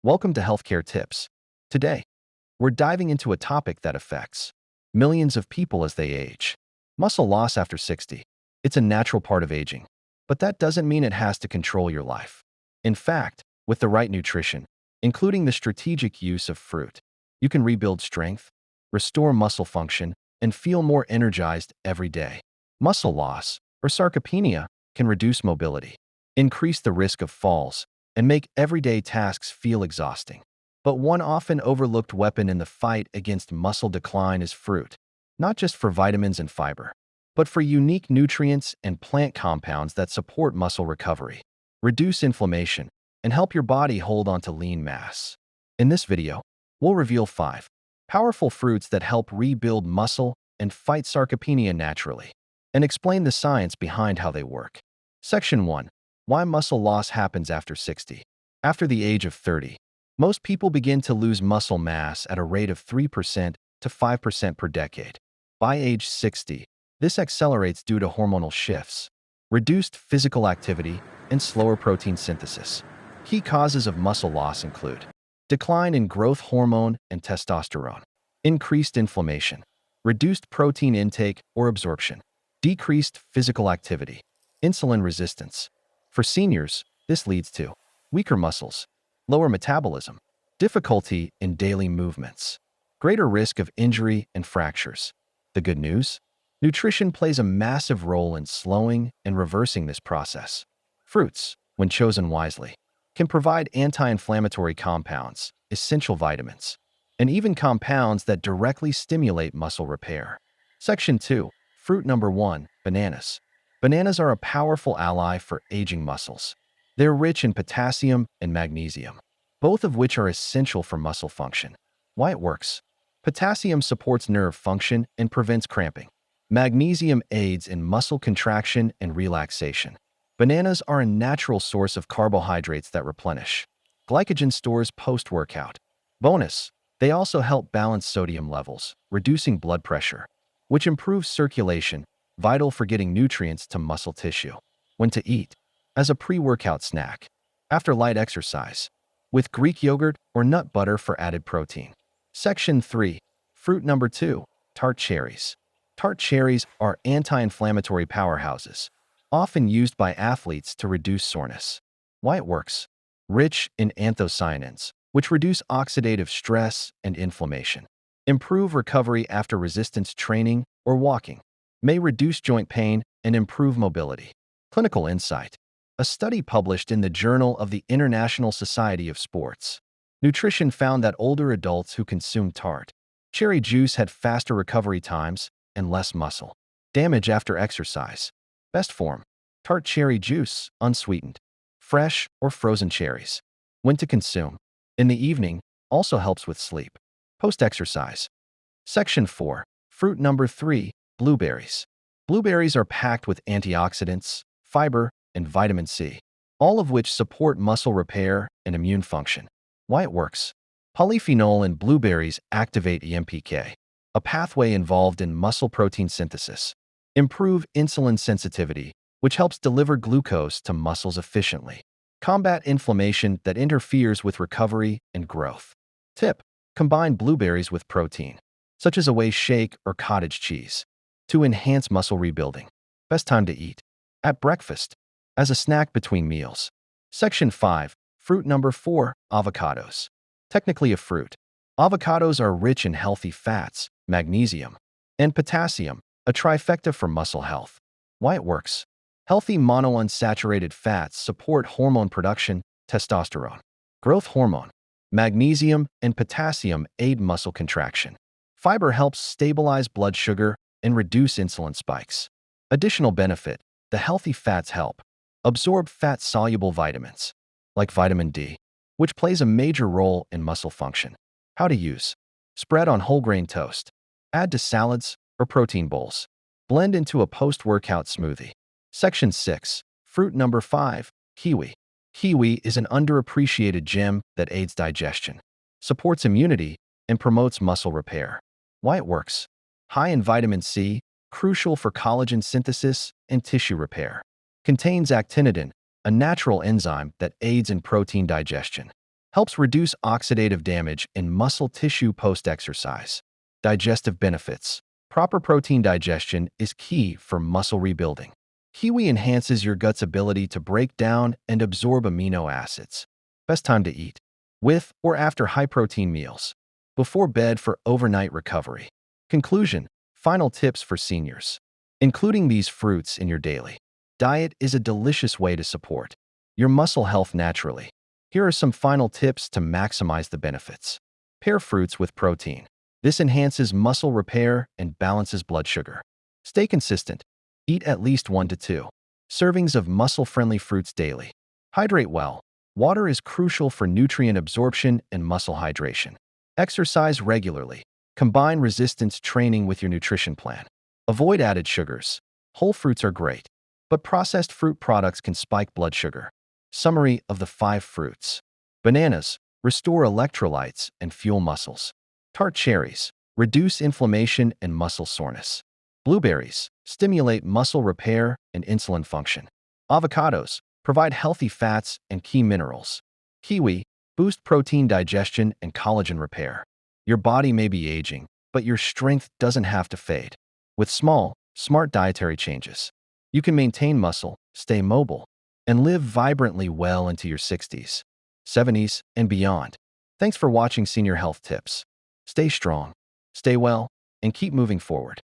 Welcome to Healthcare Tips. Today, we're diving into a topic that affects millions of people as they age. Muscle loss after 60. It's a natural part of aging, but that doesn't mean it has to control your life. In fact, with the right nutrition, including the strategic use of fruit, you can rebuild strength, restore muscle function, and feel more energized every day. Muscle loss, or sarcopenia, can reduce mobility, increase the risk of falls, and make everyday tasks feel exhausting. But one often overlooked weapon in the fight against muscle decline is fruit, not just for vitamins and fiber, but for unique nutrients and plant compounds that support muscle recovery, reduce inflammation, and help your body hold on to lean mass. In this video, we'll reveal 5 powerful fruits that help rebuild muscle and fight sarcopenia naturally, and explain the science behind how they work. Section 1. Why muscle loss happens after 60. After the age of 30, most people begin to lose muscle mass at a rate of 3% to 5% per decade. By age 60, this accelerates due to hormonal shifts, reduced physical activity, and slower protein synthesis. Key causes of muscle loss include decline in growth hormone and testosterone, increased inflammation, reduced protein intake or absorption, decreased physical activity, insulin resistance. For seniors, this leads to weaker muscles, lower metabolism, difficulty in daily movements, greater risk of injury and fractures. The good news? Nutrition plays a massive role in slowing and reversing this process. Fruits, when chosen wisely, can provide anti-inflammatory compounds, essential vitamins, and even compounds that directly stimulate muscle repair. Section 2. Fruit number 1. Bananas. Bananas are a powerful ally for aging muscles. They're rich in potassium and magnesium, both of which are essential for muscle function. Why it works? Potassium supports nerve function and prevents cramping. Magnesium aids in muscle contraction and relaxation. Bananas are a natural source of carbohydrates that replenish glycogen stores post-workout. Bonus, they also help balance sodium levels, reducing blood pressure, which improves circulation, vital for getting nutrients to muscle tissue. When to eat? As a pre-workout snack, after light exercise, with Greek yogurt or nut butter for added protein. Section 3. Fruit number 2. Tart cherries. Tart cherries are anti-inflammatory powerhouses, often used by athletes to reduce soreness. Why it works? Rich in anthocyanins, which reduce oxidative stress and inflammation. Improve recovery after resistance training or walking. May reduce joint pain and improve mobility. Clinical insight. A study published in the Journal of the International Society of Sports Nutrition found that older adults who consumed tart cherry juice had faster recovery times and less muscle damage after exercise. Best form: tart cherry juice, unsweetened, fresh or frozen cherries. When to consume? In the evening, also helps with sleep. Post-exercise. Section 4. Fruit number 3. Blueberries. Blueberries are packed with antioxidants, fiber, and vitamin C, all of which support muscle repair and immune function. Why it works? Polyphenol in blueberries activate EMPK, a pathway involved in muscle protein synthesis. Improve insulin sensitivity, which helps deliver glucose to muscles efficiently. Combat inflammation that interferes with recovery and growth. Tip: combine blueberries with protein, such as a whey shake or cottage cheese, to enhance muscle rebuilding. Best time to eat? At breakfast, as a snack between meals. Section 5. Fruit number 4. Avocados. Technically a fruit, avocados are rich in healthy fats, magnesium, and potassium, a trifecta for muscle health. Why it works? Healthy monounsaturated fats support hormone production, testosterone, growth hormone. Magnesium and potassium aid muscle contraction. Fiber helps stabilize blood sugar and reduce insulin spikes. Additional benefit: the healthy fats help absorb fat-soluble vitamins, like vitamin D, which plays a major role in muscle function. How to use? Spread on whole grain toast. Add to salads or protein bowls. Blend into a post-workout smoothie. Section 6. Fruit number 5. Kiwi. Kiwi is an underappreciated gem that aids digestion, supports immunity, and promotes muscle repair. Why it works? High in vitamin C, crucial for collagen synthesis and tissue repair. Contains actinidin, a natural enzyme that aids in protein digestion. Helps reduce oxidative damage in muscle tissue post-exercise. Digestive benefits. Proper protein digestion is key for muscle rebuilding. Kiwi enhances your gut's ability to break down and absorb amino acids. Best time to eat: with or after high-protein meals. Before bed for overnight recovery. Conclusion: final tips for seniors. Including these fruits in your daily diet is a delicious way to support your muscle health naturally. Here are some final tips to maximize the benefits. Pair fruits with protein. This enhances muscle repair and balances blood sugar. Stay consistent. Eat at least 1 to 2 servings of muscle-friendly fruits daily. Hydrate well. Water is crucial for nutrient absorption and muscle hydration. Exercise regularly. Combine resistance training with your nutrition plan. Avoid added sugars. Whole fruits are great, but processed fruit products can spike blood sugar. Summary of the 5 fruits. Bananas restore electrolytes and fuel muscles. Tart cherries reduce inflammation and muscle soreness. Blueberries stimulate muscle repair and insulin function. Avocados provide healthy fats and key minerals. Kiwi boost protein digestion and collagen repair. Your body may be aging, but your strength doesn't have to fade. With small, smart dietary changes, you can maintain muscle, stay mobile, and live vibrantly well into your 60s, 70s, and beyond. Thanks for watching Senior Health Tips. Stay strong, stay well, and keep moving forward.